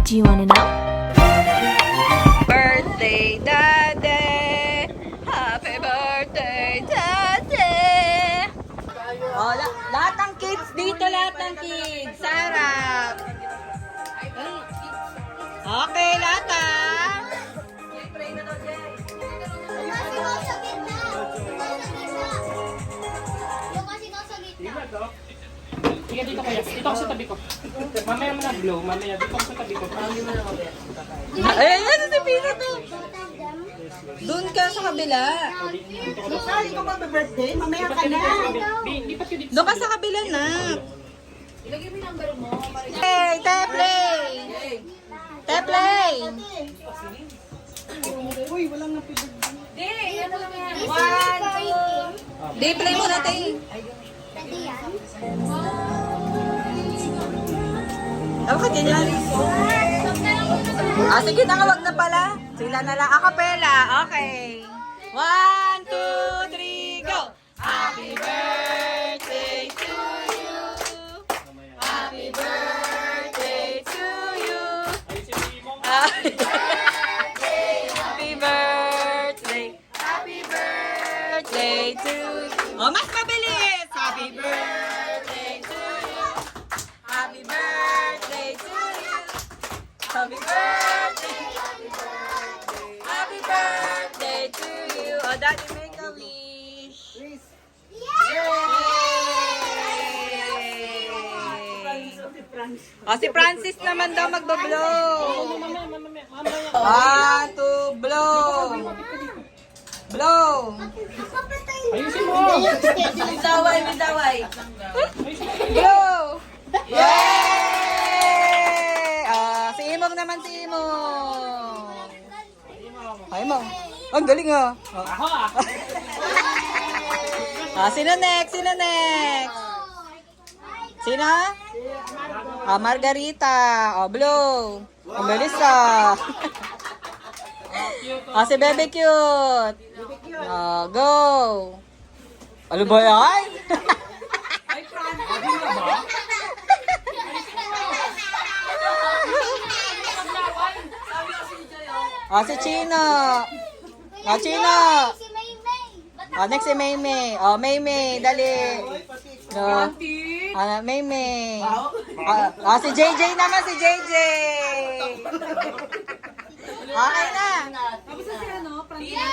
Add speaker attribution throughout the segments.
Speaker 1: Do you wanna know?
Speaker 2: Birthday, Daddy! Happy birthday, Daddy! Oh, lahat ng kids dito, lahat ng kids. Sarap! Okay, lahat ah!
Speaker 3: Sige, dito kaya. Dito ako sa tabi ko. Mamaya mo na blow. Mamaya dito ako sa tabi ko.
Speaker 2: Ay, si Pino to! Doon ka sa kabila.
Speaker 4: Sorry ko mag-birthday, mamaya ka na.
Speaker 3: Lipat ka dito.
Speaker 2: Doon ka sa kabila na. Hey, Teplay! Teplay!
Speaker 4: Uy, walang napibig.
Speaker 2: Day play mo natin. Bakit ganyan? Sige na nga, wag na pala. Sila na lang. Acapella. Okay. 1, 2, 3, go! Happy birthday to you. Happy birthday to you. Happy birthday. Happy birthday to you. Oh, mas mabilis. Happy birthday to you. Happy birthday to you. Happy birthday. Happy birthday to you. Oh, Daddy, make a wish. Oh, si Francis naman daw magbo-blow. Ah, to blow. Blow.
Speaker 3: Ayusin mo.
Speaker 2: Bidaway, bidaway. Blow. Yay! Ah, si Imong naman, si Imong. Ay, Imong. Ang galing ah.
Speaker 3: Ako ah.
Speaker 2: Ah, sino next? Sino next? Sino? Ah, Margarita. Oh, Blue. Ang bilis ah. Ah, si Bebe Cute. Ah, go. Ano ba yan? Ah, si Chino. Ah, Chino. Ah, next si Maymay. Oh, Maymay, dali. No. Ah, Maymay. Ah, si JJ naman, si JJ. Okay na.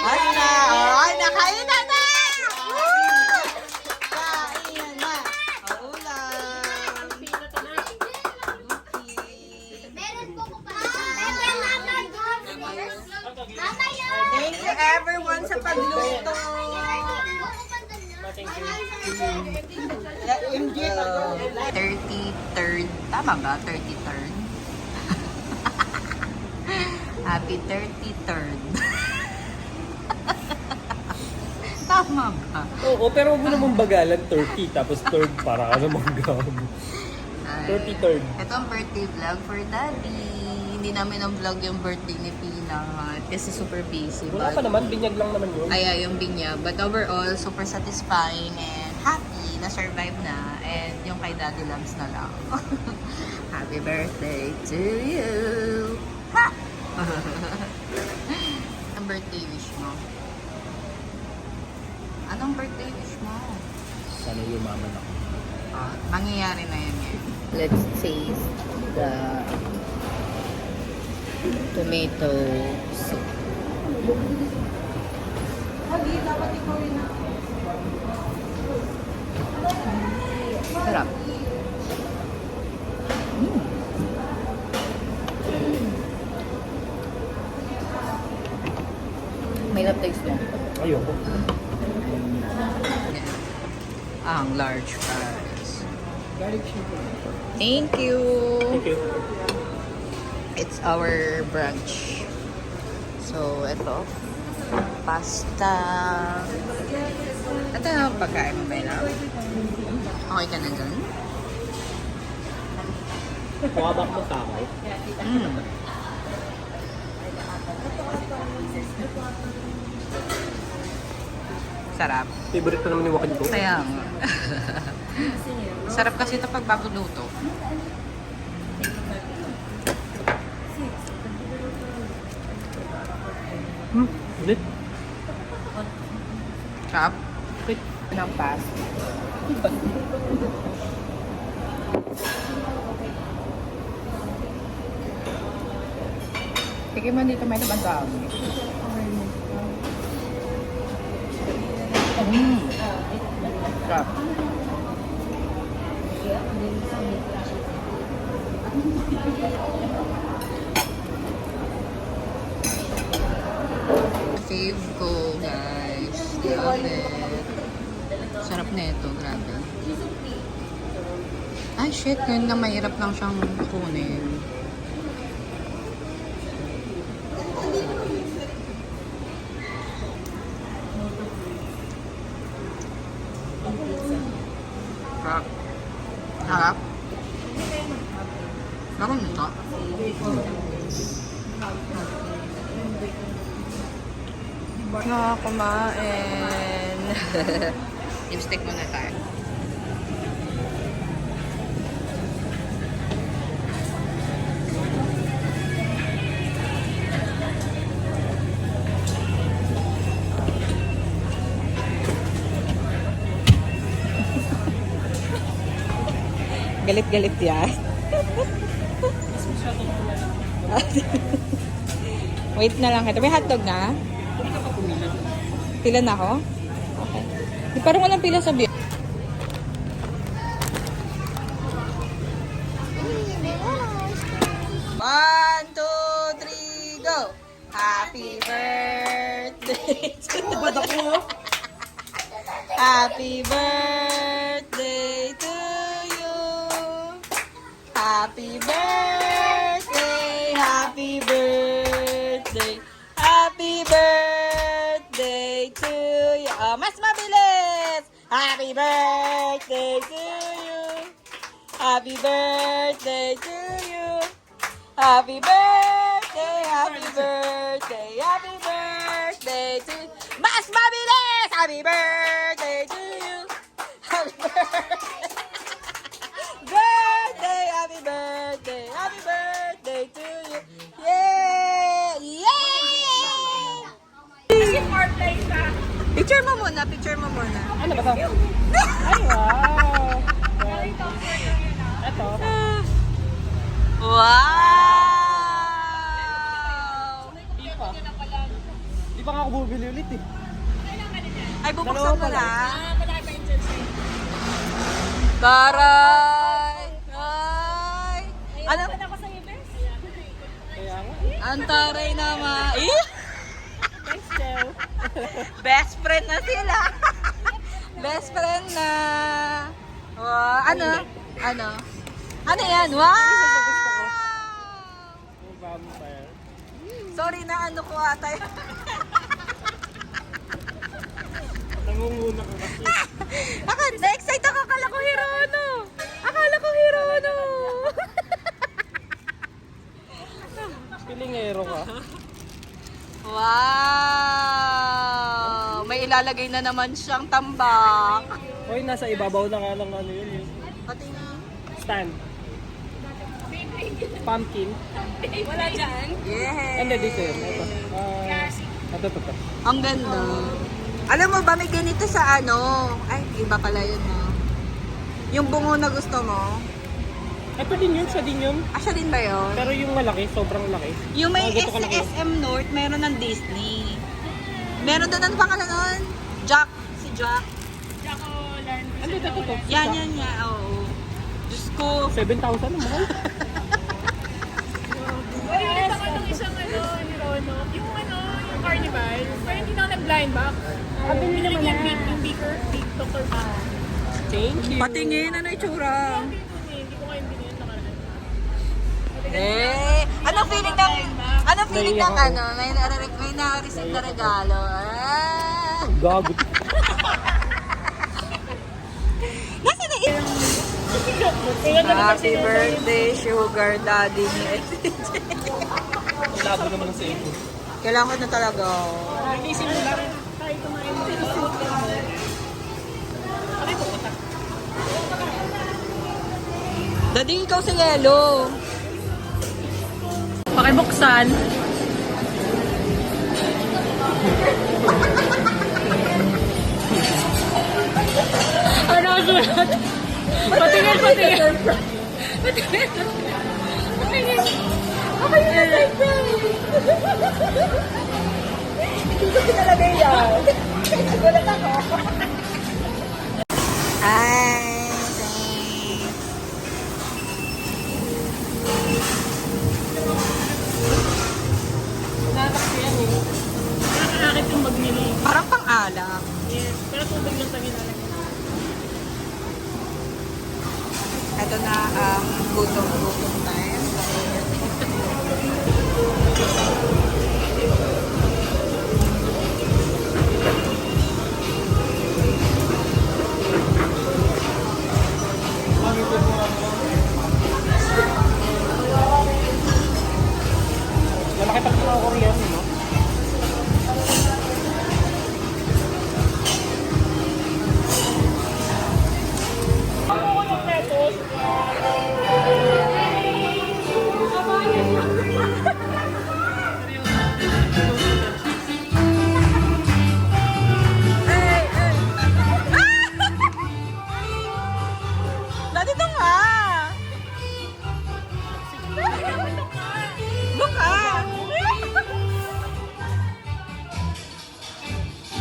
Speaker 2: Ay na. Ay, nakain na na. Woo! Kain na. Ulam. Thank you everyone sa pagluto. 33rd. Tama ba? 33rd? Happy 33rd. Tama ba?
Speaker 3: Oo, pero huwag mo naman bagalan 30 tapos third para ka naman gawin. 33rd.
Speaker 2: Ito ang birthday vlog for Daddy. Hindi namin ang vlog yung birthday ni Pina kasi super busy.
Speaker 3: Wala pa naman, binyag lang naman yun.
Speaker 2: Ay, yung binya. But overall, super satisfying and happy na survive na. And yung kay Daddy Lams na lang. Happy birthday to you! Ha! Ang birthday wish mo? Anong birthday wish mo?
Speaker 3: Sana yumaman ako.
Speaker 2: Mangyayari na yan eh. Let's taste the tomato soup. Sarap. May taste mo.
Speaker 3: Ayoko.
Speaker 2: Ang large fries. Thank you.
Speaker 3: Thank you.
Speaker 2: It's our brunch. So, ito. Pasta. Ito na ang pagkain mo ba yun? Okay ka na dyan?
Speaker 3: Kuwabak mo takay.
Speaker 2: Sarap.
Speaker 3: Favorite pa naman ni Joaquin ko.
Speaker 2: Kaya nga. Sarap kasi ito pag bago luto.
Speaker 3: Ulit.
Speaker 2: Chop.
Speaker 3: Wait.
Speaker 2: Pinampas. Tigil mo dito, may naman dami. Chop. Fave ko, guys. Grabe. Sarap na ito, grabe. Ay, shit. Ngayon na mahirap lang siyang kunin. Harap. Harap. Harap nito. Nakakakumain. Lipstick muna tayo. Galit-galit yan. Wait na lang. May hotdog na? Pila na ako? Okay. Di parang walang pila sa beer. One, two, three, go! Happy birthday to you. Happy birthday to you. Happy birthday, happy birthday, happy birthday to you. Oh, mas mabilis! Happy birthday to you. Happy birthday to you. Happy birthday, happy birthday, happy birthday to you. Mas mabilis! Happy birthday to you. Happy birthday, happy birthday, happy birthday to you. Yeah! Yeah! Picture mo muna, picture mo muna.
Speaker 3: Ano ba ito? Ay, wow! Ito.
Speaker 2: Wow!
Speaker 3: Di pa nga ako bumili ulit eh.
Speaker 2: Ay, bubuksan mo na. Taray! Ay! Ano?
Speaker 3: Kaya nga.
Speaker 2: Ang taray naman. Eh? Best friend na sila. Best friend na. Wow. Ano? Ano? Ano yan? Wow!
Speaker 3: Yung vampire.
Speaker 2: Sorry na ano ko ata.
Speaker 3: Nangunguna ka kasi.
Speaker 2: Na-excite ako. Akala ko Hirono. Akala ko Hirono.
Speaker 3: Pilingero ka.
Speaker 2: Wow! May ilalagay na naman siyang tambak.
Speaker 3: Hoy, nasa ibabaw na nga ng ano yun.
Speaker 2: Pati na.
Speaker 3: Stand. Pumpkin.
Speaker 1: Wala dyan.
Speaker 2: Yeah.
Speaker 3: Hindi, dito yun. Ito. Ito.
Speaker 2: Ang ganda. Alam mo ba, may ganito sa ano? Ay, iba pala yun mo. Yung bungo na gusto mo.
Speaker 3: Ito din yun, siya din yun.
Speaker 2: Siya din ba yun?
Speaker 3: Pero yung malaki, sobrang laki.
Speaker 2: Yung may
Speaker 3: Mga ganito kalaki.
Speaker 2: SM North, meron ng Disney. Meron doon, ano pangalan nun? Jack. Si Jack.
Speaker 1: Jacolan.
Speaker 3: Ano, ito.
Speaker 2: Yan, oo. Diyos ko.
Speaker 3: 7,000 ang mahal.
Speaker 1: Uy, ulit ako ng isang Hirono. Yung yung carnival. Pero hindi na ako nag-blind back. Abili naman yung beaker. Dr. Pa.
Speaker 3: Thank you.
Speaker 2: Patingin, ano itsura?
Speaker 1: Hindi ko kayo binili nakaraan.
Speaker 2: Anong feeling ng ano? May na-receive na regalo.
Speaker 3: Gago.
Speaker 2: Nasaan na yun? Happy birthday, sugar daddy ni
Speaker 3: Labo naman ang sa'yo.
Speaker 2: Kailangan ko na talaga.
Speaker 1: Isin mo lang. Tayo kumain mo.
Speaker 2: Daddy, ikaw si Yelo.
Speaker 1: Pakibuksan. Ano ang sulat? Patingin, patingin. Patingin. Patingin. Ako yung nag-surprise.
Speaker 4: Dito pinalagay yan. Nagulat ako.
Speaker 2: Hi!
Speaker 1: Nakakakit yan eh. Nakakakit yung magmili.
Speaker 2: Parang pang-alak.
Speaker 1: Yes. Pero tubig lang tayo nalagay.
Speaker 2: Ito na ang gutom-gutom time.
Speaker 3: Malaki pa sa kuryente, no?
Speaker 2: Nandito nga! Look ah!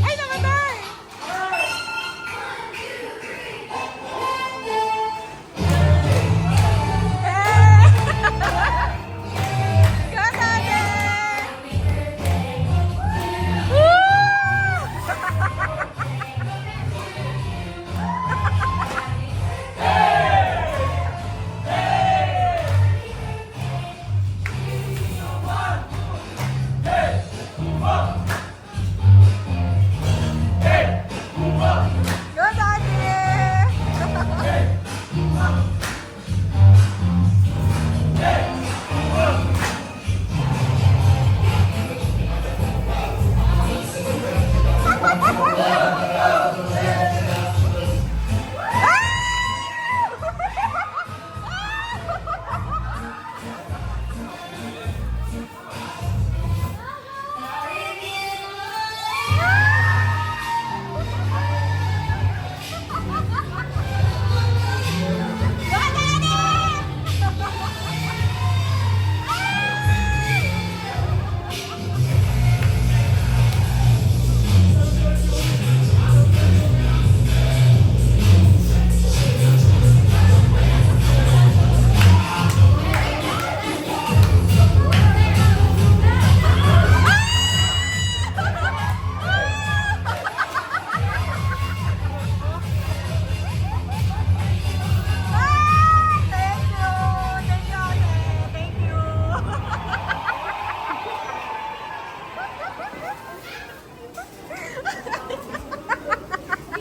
Speaker 2: Ay, namatay! Go, Daddy!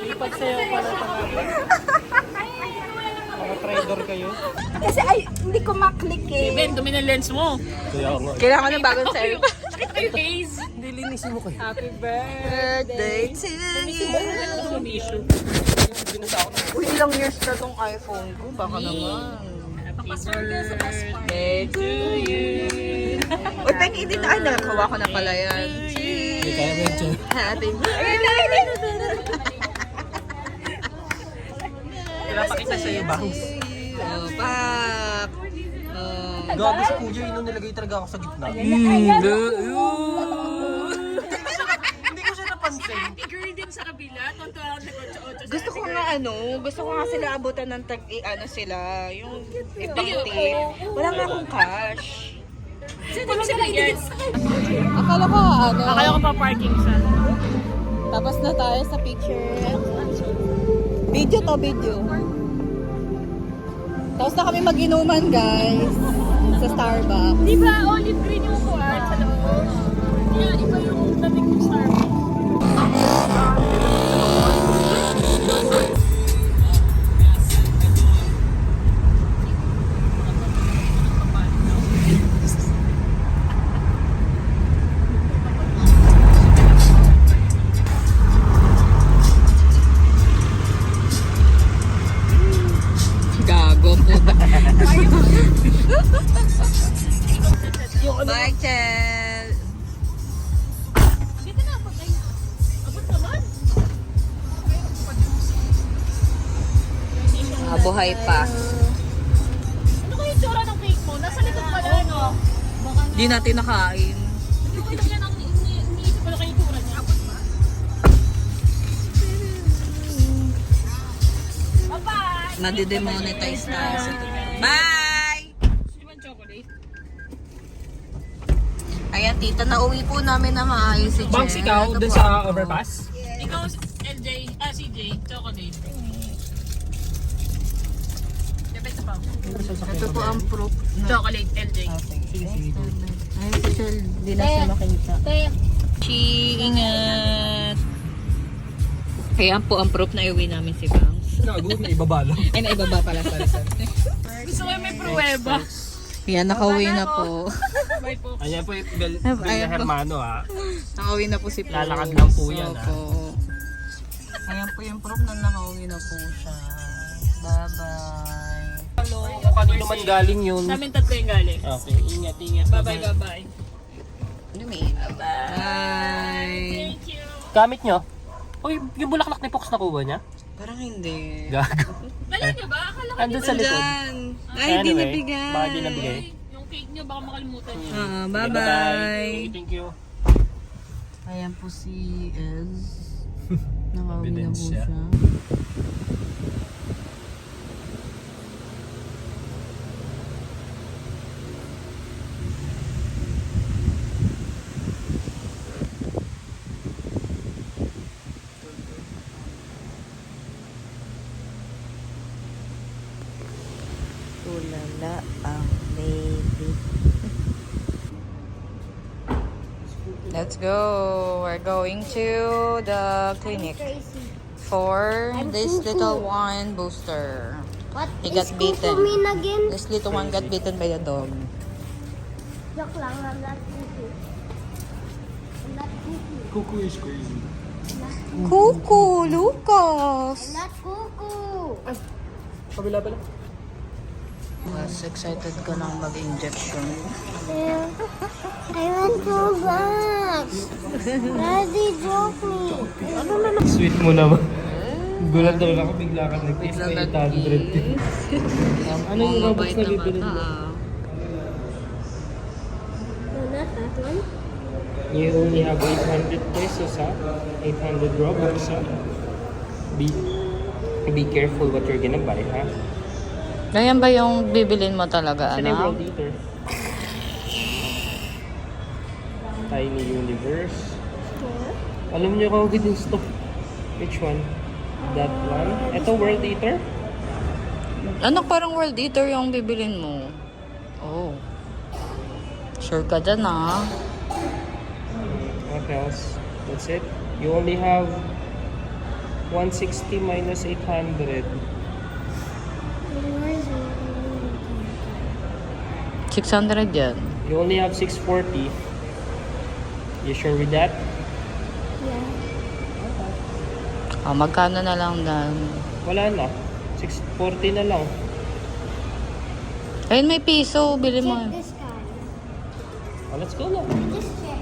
Speaker 3: Ipagsayaw pa na mga trader kayo.
Speaker 2: Kasi ay, hindi ko maklik eh.
Speaker 1: Ben, dumi ng lens mo.
Speaker 3: Kaya nga.
Speaker 2: Kailangan ko ng bagong cellphone.
Speaker 1: Nakita ko yung case.
Speaker 3: Nilinisin mo kayo.
Speaker 1: Happy birthday.
Speaker 2: Birthday to
Speaker 1: Yung
Speaker 2: you.
Speaker 1: issue.
Speaker 2: Uy, ilang years na tong iPhone ko. Baka naman.
Speaker 1: Birthday to you.
Speaker 2: Uy, pengi din na. Ay, nakakuha ko na pala yan.
Speaker 3: Kaya medyo.
Speaker 2: Happy birthday.
Speaker 3: Pinapakita sa'yo, bangs.
Speaker 2: Oh, pak. Oh.
Speaker 3: Gago si Kuya, yun ang nilagay talaga ako sa gitna.
Speaker 2: Hindi
Speaker 3: Hindi ko siya napansin.
Speaker 1: Happy girl din sa kabila. Tontuwa ako nag-8-8
Speaker 2: Gusto ko nga gusto ko nga sila abutan ng ano sila, yung ibang tip. Wala nga akong cash.
Speaker 1: Sino mo sila yan?
Speaker 2: Akala ko
Speaker 1: Akala ko pa parking sa.
Speaker 2: Tapos na tayo sa picture. Video to, video. Tapos na kami mag-inuman, guys. Sa Starbucks.
Speaker 1: Di ba olive green yung kuwan sa loob? Kaya iba yung dating ng Starbucks.
Speaker 2: Gago. Bye, Chel.
Speaker 1: Dito na,
Speaker 2: Mabuhay pa.
Speaker 1: Ano kaya yung tsura ng cake mo? Nasa likod pala, no?
Speaker 2: Di natin nakain.
Speaker 1: Hindi ko lang yan ang iniisip ko na kayo yung tsura niya. Abot ba? Bye-bye!
Speaker 2: Nade-demonetize tayo sa ito. Bye!
Speaker 1: Gusto niyo ba ng chocolate?
Speaker 2: Ayan, tita, nauwi po namin na maayos si Jen.
Speaker 3: Banks, ikaw,
Speaker 2: Ito
Speaker 3: dun
Speaker 2: po
Speaker 3: sa
Speaker 2: ako.
Speaker 3: overpass?
Speaker 1: Ikaw, LJ, CJ, chocolate. Depende pa.
Speaker 2: Ito po ang proof.
Speaker 1: Chocolate, LJ.
Speaker 3: Sige, sige.
Speaker 2: Ay, si Chel, di na siya makita. Chi, ingat! Ayan po ang proof na iuwi namin si Banks.
Speaker 3: Gago, na ibaba lang.
Speaker 2: Ay, naibaba pala. Sorry.
Speaker 1: Gusto ko yung may pruweba.
Speaker 2: Ayan, nakauwi na po.
Speaker 1: Bye po.
Speaker 3: Ayan po yung Bel
Speaker 2: Ayan po.
Speaker 3: Hermano ha.
Speaker 2: Nakauwi na po si Proof.
Speaker 3: Lalakad lang po yan,
Speaker 2: Opo. Ayan po yung proof na nakauwi na po siya. Bye-bye.
Speaker 3: Paano naman galing yun?
Speaker 1: Namin tatlo yung galing.
Speaker 3: Okay, ingat, ingat.
Speaker 1: Bye-bye, bye-bye.
Speaker 2: Lumiin. Bye.
Speaker 1: Thank you.
Speaker 3: Gamit nyo? Uy, yung bulaklak ni Fox nakuha niya?
Speaker 2: Parang hindi.
Speaker 3: Gago.
Speaker 1: Dala niyo ba? Akala ko
Speaker 3: Andun sa likod.
Speaker 2: Diyan. Ay, di
Speaker 3: Anyway,
Speaker 2: nabigay.
Speaker 3: Baka di nabigay.
Speaker 1: yung cake niyo, baka makalimutan niyo.
Speaker 2: Bye-bye.
Speaker 3: Thank you.
Speaker 2: Ayan po si Ez. Nakauwi na po
Speaker 3: Ebidensya.
Speaker 2: siya. Tulala ang baby. Let's go. We're going to the clinic for this little one booster.
Speaker 5: What
Speaker 2: He
Speaker 5: is
Speaker 2: got bitten.
Speaker 5: Kuku mean again?
Speaker 2: This little one got bitten by a dog.
Speaker 5: Joke lang, I'm not Kuku. I'm not Kuku.
Speaker 3: Cuckoo is crazy.
Speaker 2: Cuckoo, Lucas!
Speaker 5: I'm not Kuku.
Speaker 3: Kabila pala.
Speaker 2: Mas excited ka nang mag-injection.
Speaker 5: I want to back. Daddy, joke me.
Speaker 3: Sweet mo naman. Gulat daw ako, bigla ka nag-tiis na 800. Ano yung Robux na bibili mo?
Speaker 5: No, not that one.
Speaker 3: You only have 800 pesos ha? 800 Robux ha? Be careful what you're gonna buy ha?
Speaker 2: Ganyan ba yung bibilin mo talaga,
Speaker 3: Saan yung
Speaker 2: anak?
Speaker 3: World Eater? Tiny Universe. Alam niyo kung hidden stock. Which one? That one? Ito World Eater?
Speaker 2: Anak, parang World Eater yung bibilin mo. Oh. Sure ka dyan, ah.
Speaker 3: What else? That's it? You only have 160 minus 800.
Speaker 2: 600 yan.
Speaker 3: You only have 640. You sure with that?
Speaker 2: Ah, magkano na lang dan?
Speaker 3: Wala na. 640 na lang.
Speaker 2: Ayun, may piso. Bili mo.
Speaker 5: Check this guy.
Speaker 3: Oh, let's go na.
Speaker 5: Just check.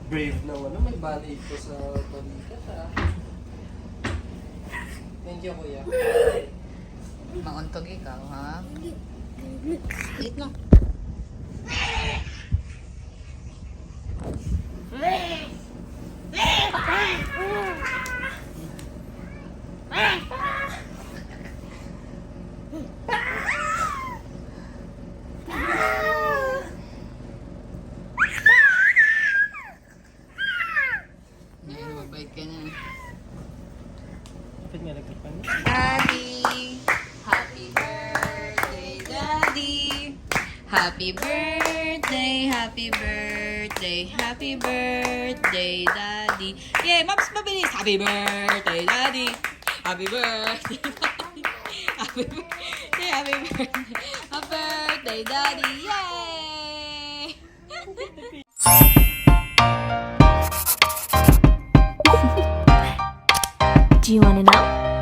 Speaker 3: Brave naman. May bali ko sa palikat ha. Thank you, kuya.
Speaker 2: Mauntog ikaw, ha? Eat na. Ngayon, magbait ka na.
Speaker 3: Bakit nga nagtipan?
Speaker 2: Happy birthday, Daddy. Happy birthday, happy birthday, happy birthday, Daddy. Yay, Moms, mabilis. Happy birthday, Daddy. Happy birthday, Daddy. Happy birthday, happy birthday. Happy birthday, Daddy. Yay!
Speaker 6: Do you want to know?